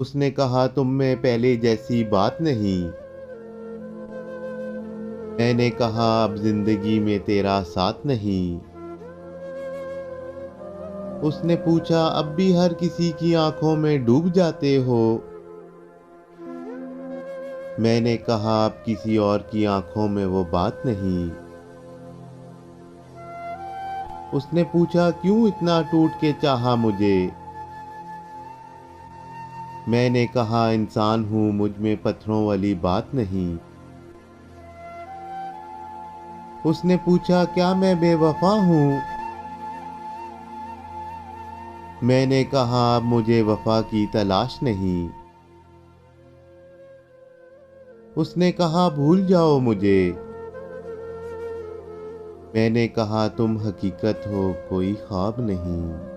उसने कहा, तुम में पहले जैसी बात नहीं। मैंने कहा, अब जिंदगी में तेरा साथ नहीं। उसने पूछा, अब भी हर किसी की आंखों में डूब जाते हो। मैंने कहा, अब किसी और की आंखों में वो बात नहीं। उसने पूछा, क्यों इतना टूट के चाहा मुझे। मैंने कहा, इंसान हूं, मुझ में पत्थरों वाली बात नहीं। उसने पूछा, क्या मैं बेवफा हूं। मैंने कहा, अब मुझे वफा की तलाश नहीं। उसने कहा, भूल जाओ मुझे। मैंने कहा, तुम हकीकत हो, कोई ख्वाब नहीं।